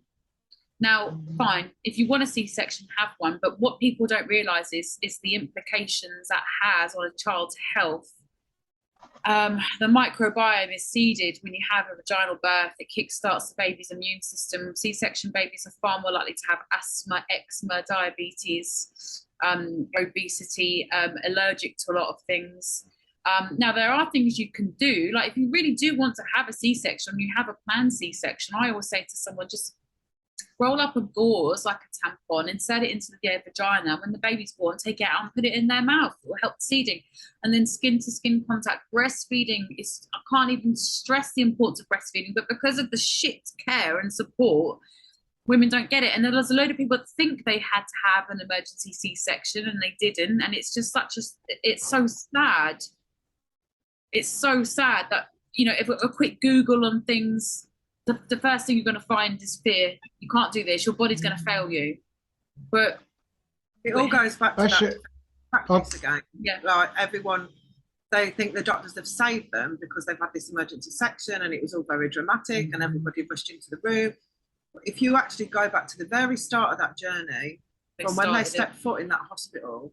Now, fine, if you want a C-section, have one, but what people don't realise is the implications that has on a child's health. The microbiome is seeded when you have a vaginal birth. It kickstarts the baby's immune system. C-section babies are far more likely to have asthma, eczema, diabetes, obesity, allergic to a lot of things. Now, there are things you can do. Like, if you really do want to have a C-section, you have a planned C-section, I always say to someone, just roll up a gauze like a tampon, insert it into their vagina. When the baby's born, take it out and put it in their mouth. It will help seeding. And then skin-to-skin contact. Breastfeeding is, I can't even stress the importance of breastfeeding, but because of the shit care and support, women don't get it. And there's a load of people that think they had to have an emergency C-section and they didn't. And it's just it's so sad. It's so sad that, you know, if a quick Google on things, the first thing you're going to find is fear. You can't do this. Your body's going to fail you. But it all goes back to that practice again. Yeah. Like, everyone, they think the doctors have saved them because they've had this emergency section and it was all very dramatic and everybody rushed into the room. But if you actually go back to the very start of that journey, from when they stepped foot in that hospital,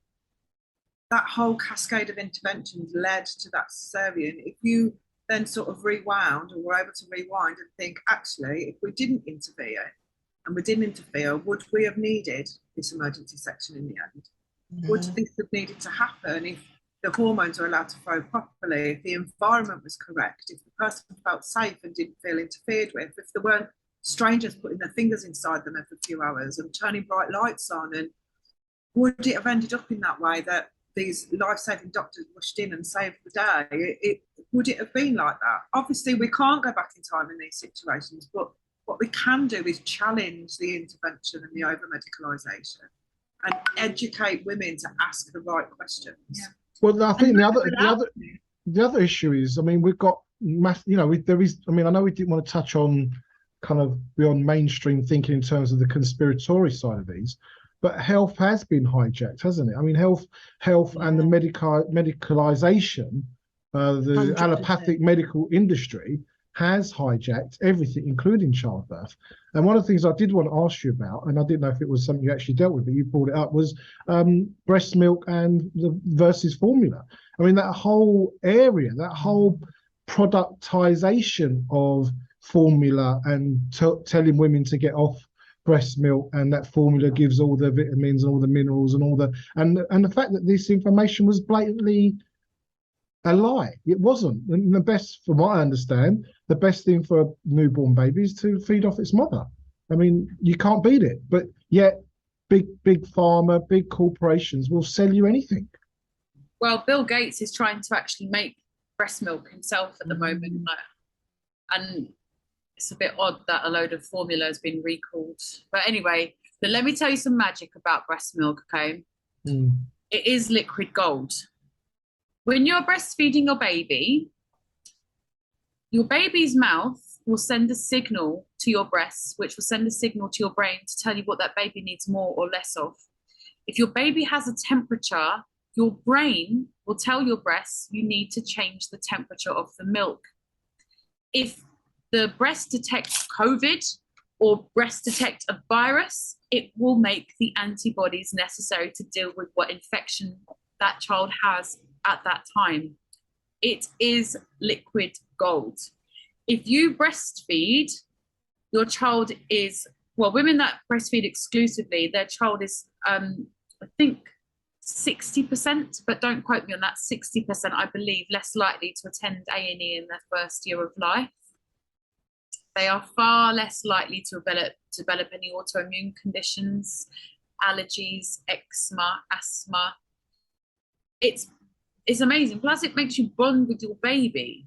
that whole cascade of interventions led to that cesarean. If you then sort of rewound, or were able to rewind and think, actually, if we didn't interfere, would we have needed this emergency section in the end? Would this have needed to happen if the hormones are allowed to flow properly, if the environment was correct, if the person felt safe and didn't feel interfered with, if there weren't strangers putting their fingers inside them every few hours and turning bright lights on? And would it have ended up in that way, that these life-saving doctors rushed in and saved the day? Would it have been like that? Obviously, we can't go back in time in these situations, but what we can do is challenge the intervention and the over-medicalisation and educate women to ask the right questions. Yeah. Well, I think the other issue is, I mean, we've got there is. I mean, I know we didn't want to touch on kind of beyond mainstream thinking in terms of the conspiratory side of these, but health has been hijacked, hasn't it? I mean, health and the medicalisation The 100%. allopathic medical industry has hijacked everything, including childbirth. And one of the things I did want to ask you about, and I didn't know if it was something you actually dealt with, but you brought it up, was breast milk and the versus formula. I mean, that whole area, that whole productization of formula and telling women to get off breast milk, and that formula gives all the vitamins and all the minerals and all the and the fact that this information was blatantly a lie. It wasn't. And the best, from what I understand, the best thing for a newborn baby is to feed off its mother. I mean, you can't beat it. But yet, big pharma, big corporations will sell you anything. Well, Bill Gates is trying to actually make breast milk himself at the moment, and it's a bit odd that a load of formula has been recalled. But anyway, but let me tell you some magic about breast milk, okay? It is liquid gold. When you're breastfeeding your baby's mouth will send a signal to your breasts, which will send a signal to your brain to tell you what that baby needs more or less of. If your baby has a temperature, your brain will tell your breasts you need to change the temperature of the milk. If the breast detects COVID or breast detect a virus, it will make the antibodies necessary to deal with what infection that child has at that time. It is liquid gold. If you breastfeed, your child is, well, women that breastfeed exclusively, their child is, I think, 60%, but don't quote me on that, 60%, I believe, less likely to attend A&E in their first year of life. They are far less likely to develop any autoimmune conditions, allergies, eczema, asthma. It's amazing. Plus, it makes you bond with your baby.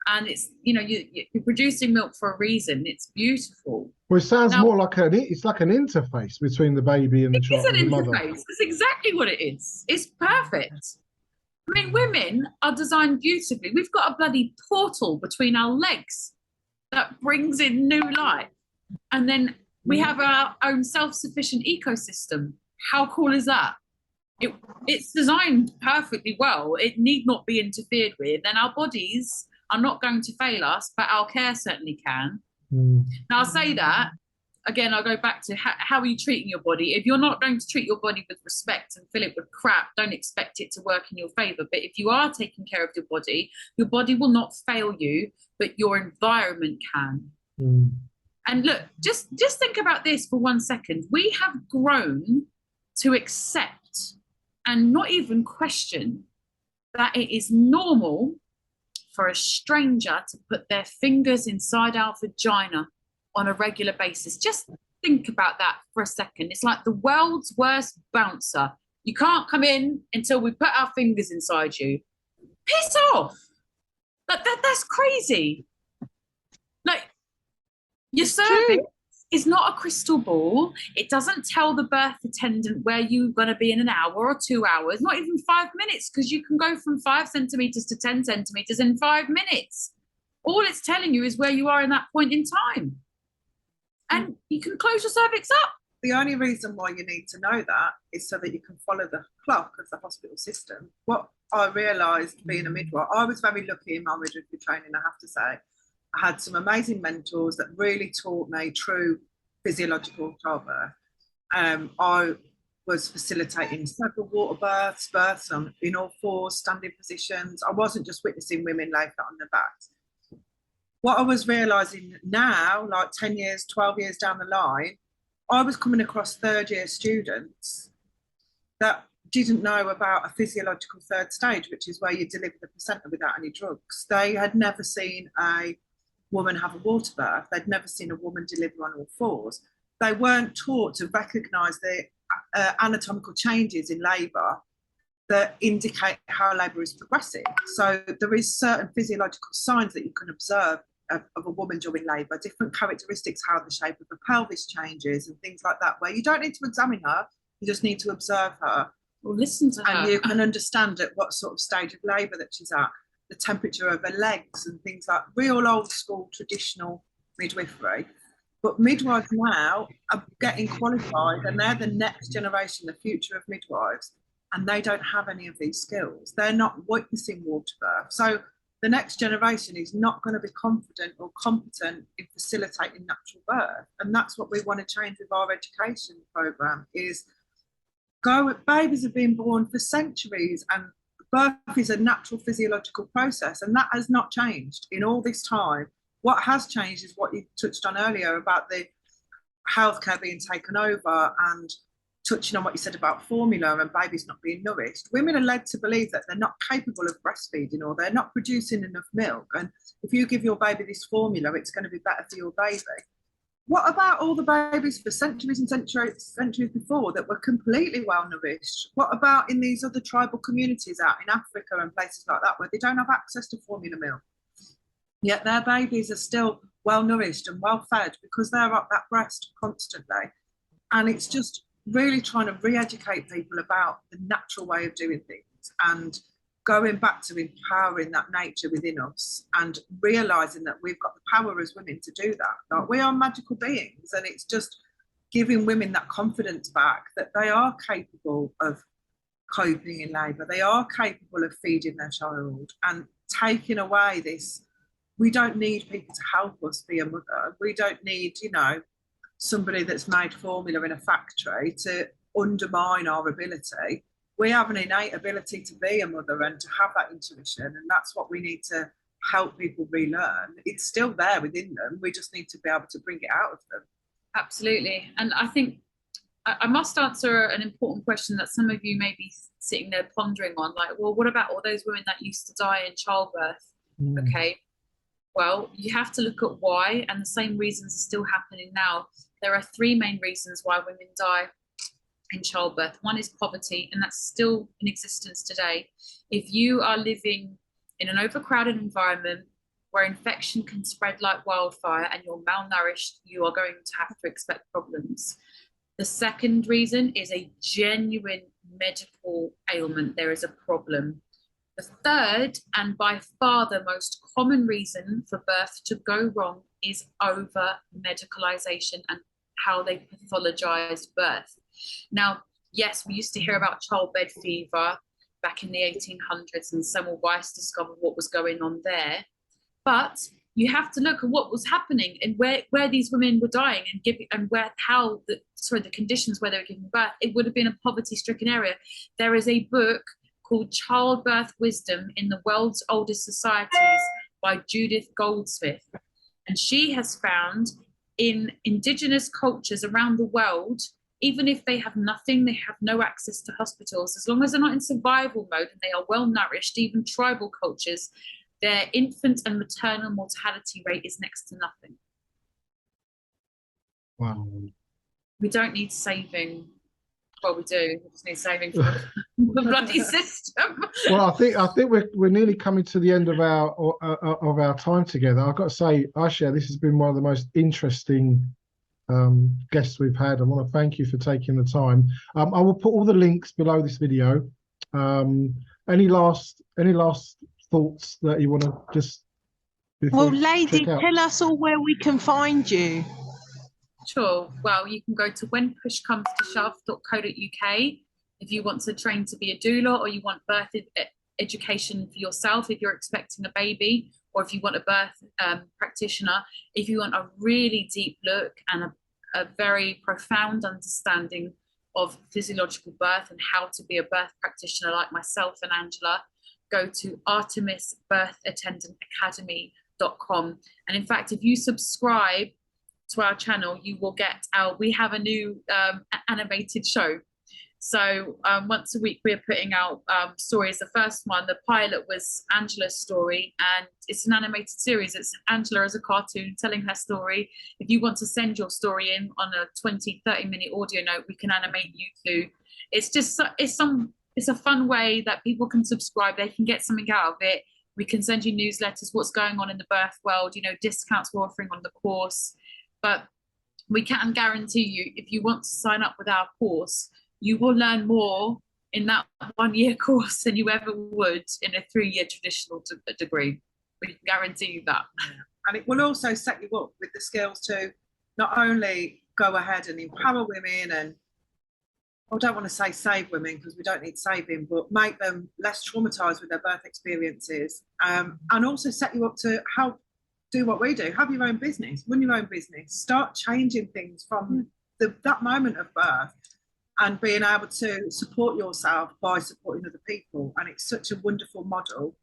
And it's, you know, you're producing milk for a reason. It's beautiful. Well, it sounds more like it's like an interface between the baby and the child. It's an interface. It's exactly what it is. It's perfect. I mean, women are designed beautifully. We've got a bloody portal between our legs that brings in new life. And then we have our own self-sufficient ecosystem. How cool is that? It's designed perfectly well. It need not be interfered with. And our bodies are not going to fail us, but our care certainly can. Now, I'll say that, again, I'll go back to how are you treating your body? If you're not going to treat your body with respect and fill it with crap, don't expect it to work in your favor. But if you are taking care of your body will not fail you, but your environment can. And look, just think about this for 1 second. We have grown to accept and not even question that it is normal for a stranger to put their fingers inside our vagina on a regular basis. Just think about that for a second. It's like the world's worst bouncer. You can't come in until we put our fingers inside you. Piss off. That's crazy. Like, your cervix is not a crystal ball. It doesn't tell the birth attendant where you're going to be in an hour or 2 hours, not even 5 minutes, because you can go from 5 centimeters to 10 centimeters in 5 minutes. All it's telling you is where you are in that point in time. And you can close your cervix up. The only reason why you need to know that is so that you can follow the clock of the hospital system. What I realised being a midwife, I was very lucky in my midwifery training, I have to say. I had some amazing mentors that really taught me true physiological childbirth. I was facilitating several water births in all four standing positions. I wasn't just witnessing women lay flat on their backs. What I was realising now, like 10 years, 12 years down the line, I was coming across third-year students that didn't know about a physiological third stage, which is where you deliver the placenta without any drugs. They had never seen a woman have a water birth. They'd never seen a woman deliver on all fours. They weren't taught to recognise the anatomical changes in labour that indicate how labour is progressing. So there is certain physiological signs that you can observe of a woman during labour, different characteristics, how the shape of the pelvis changes and things like that, where you don't need to examine her, you just need to observe her. Or listen to her. And you can understand at what sort of stage of labour that she's at, the temperature of her legs and things like real old school traditional midwifery. But midwives now are getting qualified, and they're the next generation, the future of midwives. and they don't have any of these skills. They're not witnessing water birth. So the next generation is not going to be confident or competent in facilitating natural birth. And that's what we want to change with our education program, is babies have been born for centuries, and birth is a natural physiological process, and that has not changed in all this time. What has changed is what you touched on earlier about the healthcare being taken over, and touching on what you said about formula and babies not being nourished. Women are led to believe that they're not capable of breastfeeding, or they're not producing enough milk, and if you give your baby this formula, it's going to be better for your baby. What about all the babies for centuries and centuries before that were completely well nourished? What about in these other tribal communities out in Africa and places like that, where they don't have access to formula milk, yet their babies are still well nourished and well fed because they're at that breast constantly? And it's just really trying to re-educate people about the natural way of doing things, and going back to empowering that nature within us, and realizing that we've got the power as women to do that. Like, we are magical beings, and it's just giving women that confidence back that they are capable of coping in labour, they are capable of feeding their child, and taking away this, we don't need people to help us be a mother. We don't need, you know, somebody that's made formula in a factory to undermine our ability. We have an innate ability to be a mother and to have that intuition, and that's what we need to help people relearn. It's still there within them, we just need to be able to bring it out of them. Absolutely. And I think I must answer an important question that some of you may be sitting there pondering on, like, well, what about all those women that used to die in childbirth? Okay, well, you have to look at why, and the same reasons are still happening now. There are three main reasons why women die in childbirth. One is poverty, and that's still in existence today. If you are living in an overcrowded environment where infection can spread like wildfire and you're malnourished, you are going to have to expect problems. The second reason is a genuine medical ailment. There is a problem. The third, and by far the most common reason for birth to go wrong, is over medicalization and how they pathologize birth. Now, yes, we used to hear about childbed fever back in the 1800s, and Semmelweis Weiss discovered what was going on there. But you have to look at what was happening and where these women were dying, and the conditions where they were giving birth. It would have been a poverty-stricken area. There is a book called Childbirth Wisdom in the World's Oldest Societies by Judith Goldsmith. And she has found in indigenous cultures around the world, even if they have nothing, they have no access to hospitals, as long as they're not in survival mode and they are well nourished, even tribal cultures, their infant and maternal mortality rate is next to nothing. Wow. We don't need saving. Well, we do. We just need saving for the bloody system. Well, I think we're nearly coming to the end of our time together. I've got to say, Ayse, this has been one of the most interesting guests we've had. I want to thank you for taking the time. I will put all the links below this video. Any last thoughts that you want to just? Well, lady, tell us all where we can find you. Sure. Well, you can go to whenpushcomestosshove.co.uk if you want to train to be a doula, or you want birth education for yourself if you're expecting a baby, or if you want a birth practitioner. If you want a really deep look and a very profound understanding of physiological birth and how to be a birth practitioner like myself and Angela, go to artemisbirthattendantacademy.com. And in fact, if you subscribe to our channel, you will get we have a new animated show. So once a week we're putting out stories. The first one, the pilot, was Angela's story, and it's an animated series. It's Angela as a cartoon telling her story. If you want to send your story in on a 20-30 minute audio note, we can animate you too. It's just it's a fun way that people can subscribe. They can get something out of it. We can send you newsletters, what's going on in the birth world, you know, discounts we're offering on the course. But we can guarantee you, if you want to sign up with our course, you will learn more in that 1 year course than you ever would in a 3-year traditional degree. We can guarantee you that. And it will also set you up with the skills to not only go ahead and empower women and I don't want to say save women, because we don't need saving, but make them less traumatized with their birth experiences, and also set you up to help do what we do. Have your own business, run your own business, start changing things from that moment of birth, and being able to support yourself by supporting other people. And it's such a wonderful model,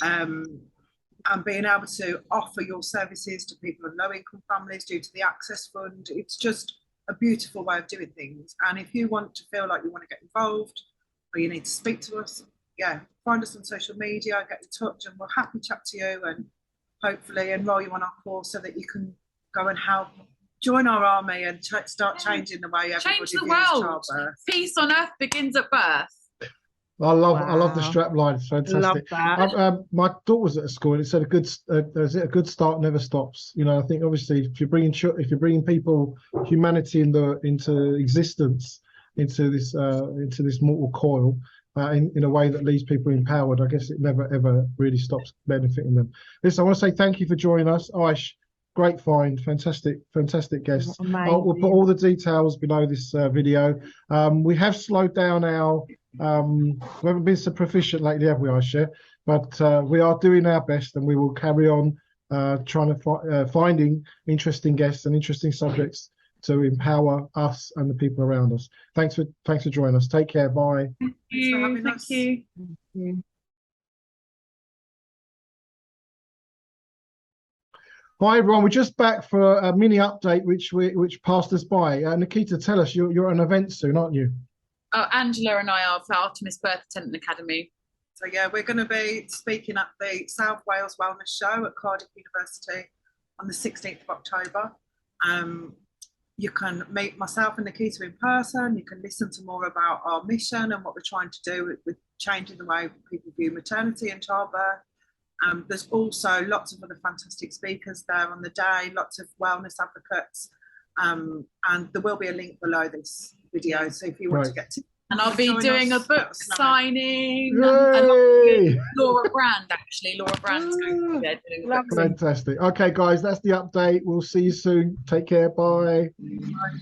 and being able to offer your services to people of low income families due to the Access Fund. It's just a beautiful way of doing things. And if you want to feel like you want to get involved, or you need to speak to us, find us on social media, get in touch, and we'll happily chat to you and hopefully enroll you on our course so that you can go and help join our army and start changing the way everybody change the views world. childbirth. Peace on earth begins at birth. I love the strap line. It's fantastic. Love that. My daughter was at a school and it said a good start never stops. You know, I think obviously if you're bringing people, humanity into existence, into this mortal coil, in a way that leaves people empowered, I guess it never ever really stops benefiting them. Listen, I want to say thank you for joining us, Ayse. Great find, fantastic guest. We'll put all the details below this video. We have slowed down our. We haven't been so proficient lately, have we, Ayse? But we are doing our best, and we will carry on trying to finding interesting guests and interesting subjects to empower us and the people around us. Thanks for joining us. Take care. Bye. Thank you. Thank you. Hi everyone, we're just back for a mini update which passed us by. Nickita, tell us, you're at an event soon, aren't you? Oh, Angela and I are for Artemis Birth Attendant Academy. So we're going to be speaking at the South Wales Wellness Show at Cardiff University on the 16th of October. You can meet myself and Nickita in person. You can listen to more about our mission and what we're trying to do with changing the way people view maternity and childbirth. There's also lots of other fantastic speakers there on the day, lots of wellness advocates, and there will be a link below this video. So if you want to get to, and I'll be doing a book signing. Yay! Laura Brand, actually. Laura Brand's going to be there doing a book. Fantastic. Okay, guys, that's the update. We'll see you soon. Take care. Bye. Bye.